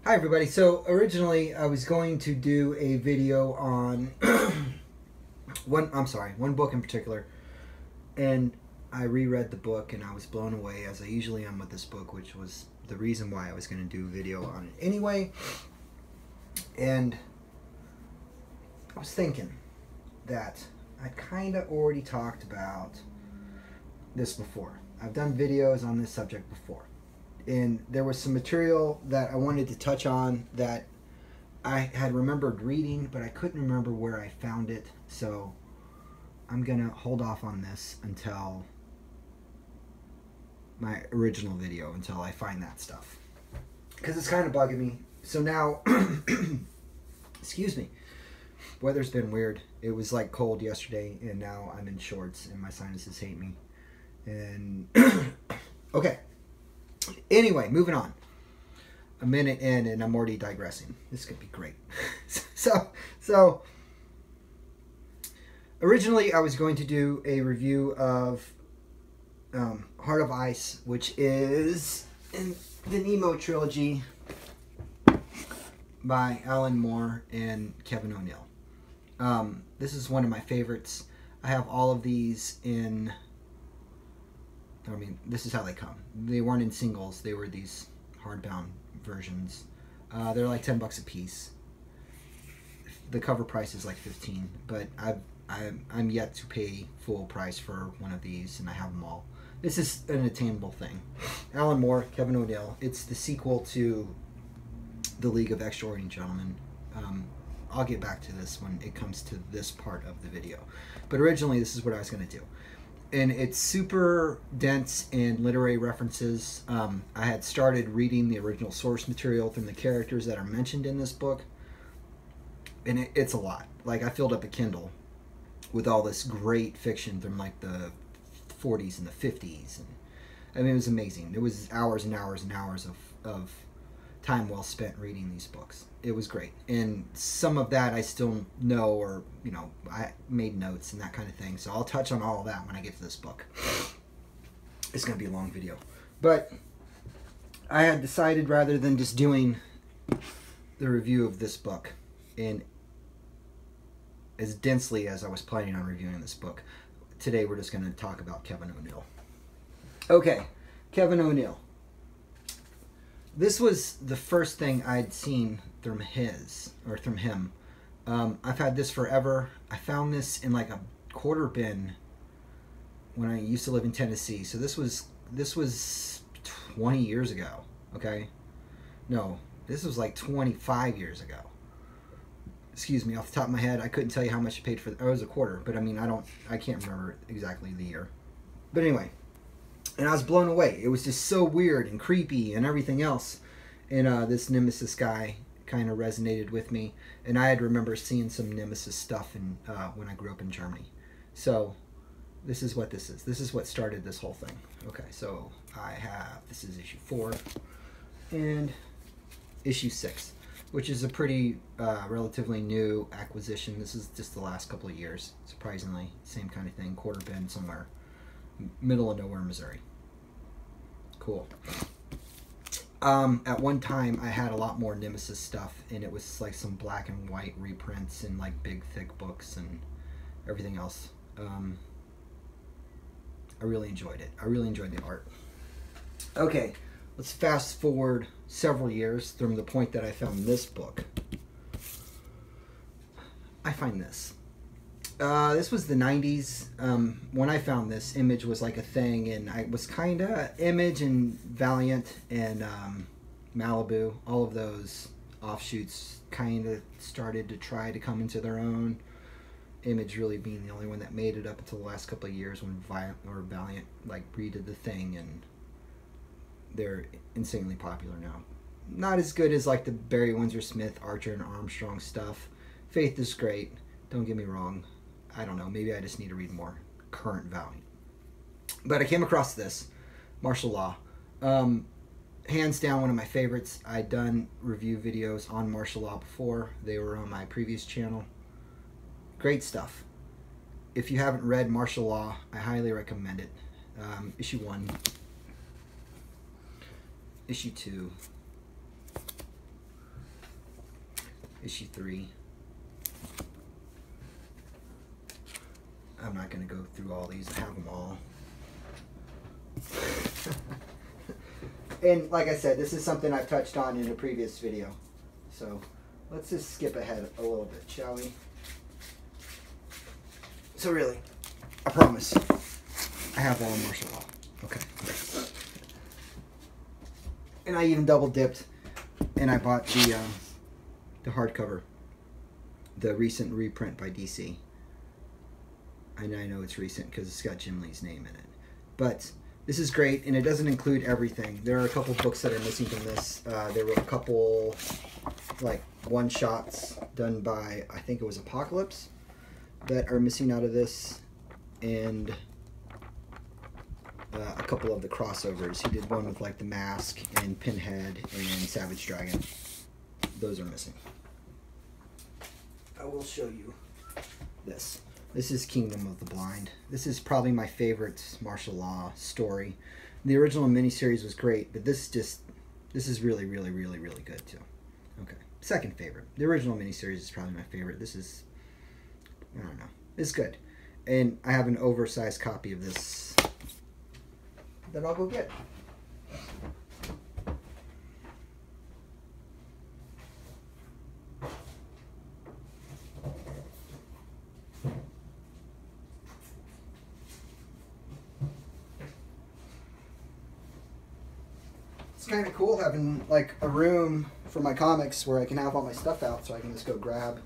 Hi everybody. So originally I was going to do a video on one book in particular, and I reread the book and I was blown away, as I usually am with this book, which was the reason why I was going to do a video on it anyway. And I was thinking that I kind of already talked about this before. I've done videos on this subject before. And there was some material that I wanted to touch on that I had remembered reading, but I couldn't remember where I found it. So I'm going to hold off on this until my original video, until I find that stuff, because it's kind of bugging me. So now, excuse me, weather's been weird. It was like cold yesterday, and now I'm in shorts, and my sinuses hate me. And okay. Anyway, moving on. A minute in and I'm already digressing. This could be great. So originally I was going to do a review of Heart of Ice, which is in the Nemo trilogy by Alan Moore and Kevin O'Neill. This is one of my favorites. I have all of these in... I mean, this is how they come. They weren't in singles. They were these hardbound versions. They're like $10 a piece. The cover price is like $15, but I'm yet to pay full price for one of these, and I have them all. This is an attainable thing. Alan Moore, Kevin O'Neill. It's the sequel to The League of Extraordinary Gentlemen. I'll get back to this when it comes to this part of the video. But originally, this is what I was going to do. And it's super dense in literary references. I had started reading the original source material from the characters that are mentioned in this book. And it's a lot. Like, I filled up a Kindle with all this great fiction from like the 40s and the 50s. And I mean, it was amazing. It was hours and hours and hours of time well spent reading these books. It was great. And some of that I still know, or, you know, I made notes and that kind of thing. So I'll touch on all of that when I get to this book. It's going to be a long video. But I had decided, rather than just doing the review of this book in as densely as I was planning on reviewing this book, today we're just going to talk about Kevin O'Neill. Okay, Kevin O'Neill. This was the first thing I'd seen from him. I've had this forever. I found this in like a quarter bin when I used to live in Tennessee. So this was 20 years ago. Okay, no, this was like 25 years ago. Excuse me, off the top of my head, I couldn't tell you how much I paid for it. It was a quarter, but I mean, I can't remember exactly the year. But anyway. And I was blown away. It was just so weird and creepy and everything else. And this Nemesis guy kind of resonated with me. And I had remember seeing some Nemesis stuff when I grew up in Germany. So this is what this is. This is what started this whole thing. Okay, so this is issue 4 and issue 6, which is a pretty relatively new acquisition. This is just the last couple of years, surprisingly. Same kind of thing, quarter bin somewhere. Middle of nowhere, Missouri. Cool. At one time, I had a lot more Nemesis stuff, and it was like some black and white reprints and like big, thick books and everything else. I really enjoyed it. I really enjoyed the art. Okay, let's fast forward several years from the point that I found this book. I find this. This was the 90s. When I found this, Image was like a thing, and I was kind of Image and Valiant and Malibu, all of those offshoots kind of started to try to come into their own. Image really being the only one that made it up until the last couple of years when Valiant like redid the thing, and they're insanely popular now. Not as good as like the Barry Windsor Smith, Archer, and Armstrong stuff. Faith is great, don't get me wrong. I don't know, maybe I just need to read more current Valiant. But I came across this, Martial Law. Hands down one of my favorites. I'd done review videos on Martial Law before. They were on my previous channel. Great stuff. If you haven't read Martial Law, I highly recommend it. Issue 1. Issue 2. issue 3. I'm not going to go through all these. I have them all. And like I said, this is something I've touched on in a previous video. So let's just skip ahead a little bit, shall we? So really, I promise, I have all martial law. Okay. And I even double dipped, and I bought the hardcover, the recent reprint by DC. And I know it's recent because it's got Jim Lee's name in it. But this is great, and it doesn't include everything. There are a couple books that are missing from this. There were a couple, like, one-shots done by, I think it was Apocalypse, that are missing out of this. And a couple of the crossovers. He did one with, like, The Mask and Pinhead and Savage Dragon. Those are missing. I will show you this. This is Kingdom of the Blind. This is probably my favorite martial law story. The original miniseries was great, but this is really, really, really, really good too. Okay, second favorite. The original miniseries is probably my favorite. This is, I don't know, it's good. And I have an oversized copy of this that I'll go get. Kind of cool having like a room for my comics where I can have all my stuff out, so I can just go grab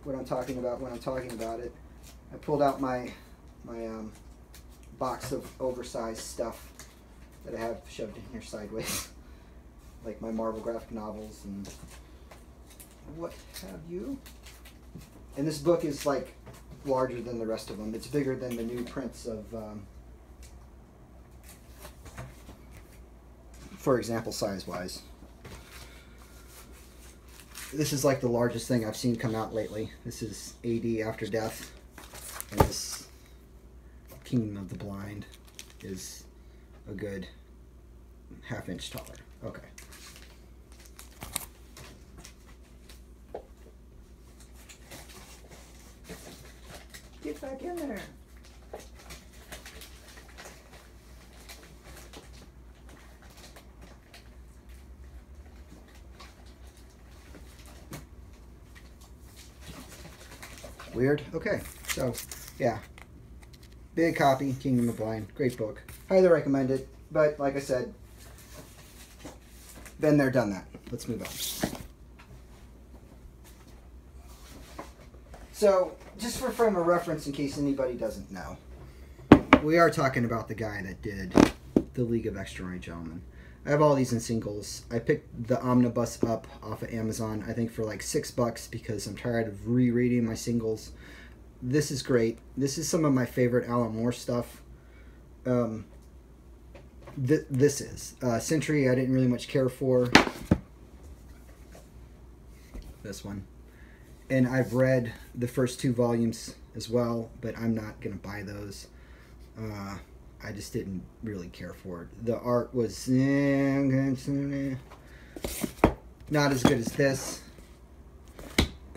what I'm talking about when I'm talking about it. I pulled out my box of oversized stuff that I have shoved in here sideways, like my Marvel graphic novels and what have you. And this book is like larger than the rest of them. It's bigger than the new prints of for example, size-wise. This is like the largest thing I've seen come out lately. This is AD After Death, and this Kingdom of the Blind is a good half-inch taller. Okay. Get back in there. Weird. Okay, so yeah, big copy, Kingdom of the Blind, great book. Highly recommend it. But like I said, been there, done that. Let's move on. So just for frame of reference, in case anybody doesn't know, we are talking about the guy that did the League of Extraordinary Gentlemen. I have all these in singles. I picked the omnibus up off of Amazon, I think for like $6 because I'm tired of rereading my singles. This is great. This is some of my favorite Alan Moore stuff. This is. Century I didn't really much care for. This one. And I've read the first 2 volumes as well, but I'm not going to buy those. I just didn't really care for it. The art was not as good as this,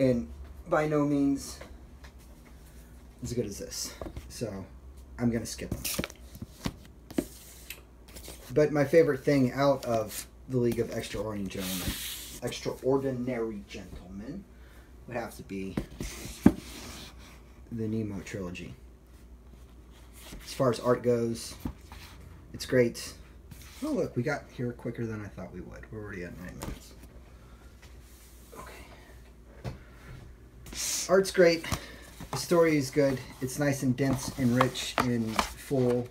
and by no means as good as this. So I'm going to skip them. But my favorite thing out of the League of Extraordinary Gentlemen would have to be the Nemo trilogy. As far as art goes, it's great. Oh look, we got here quicker than I thought we would. We're already at 9 minutes. Okay. Art's great. The story is good. It's nice and dense and rich and full.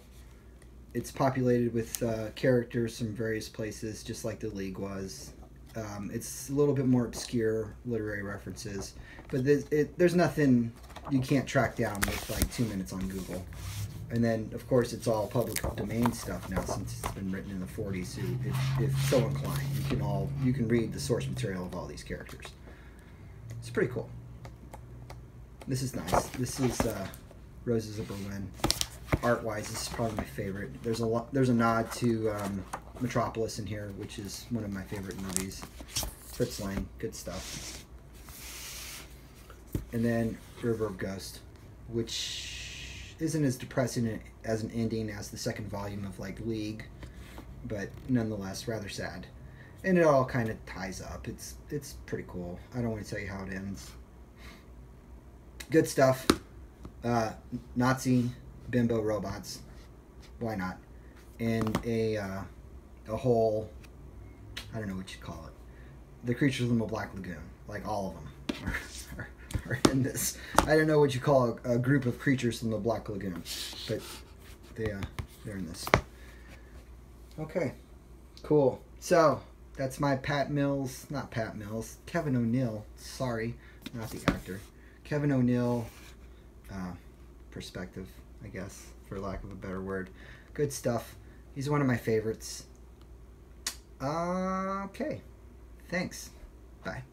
It's populated with characters from various places, just like the League was. It's a little bit more obscure literary references, but there's nothing you can't track down with like 2 minutes on Google. And then, of course, it's all public domain stuff now since it's been written in the 40s. So if so inclined, you can read the source material of all these characters. It's pretty cool. This is nice. This is Roses of Berlin. Art-wise, this is probably my favorite. There's a nod to Metropolis in here, which is one of my favorite movies. Fritz Lang, good stuff. And then River of Ghost, which isn't as depressing as an ending as the second volume of like League, but nonetheless rather sad. And it all kind of ties up. It's pretty cool. I don't want to tell you how it ends. Good stuff. Nazi bimbo robots. Why not? And a whole, I don't know what you call it. The creatures in the Black Lagoon, like all of them, are in this. I don't know what you call a group of creatures in the Black Lagoon, but they're in this. Okay, cool. So that's my Kevin O'Neill. Sorry, not the actor. Kevin O'Neill perspective, I guess, for lack of a better word. Good stuff. He's one of my favorites. Okay. Thanks. Bye.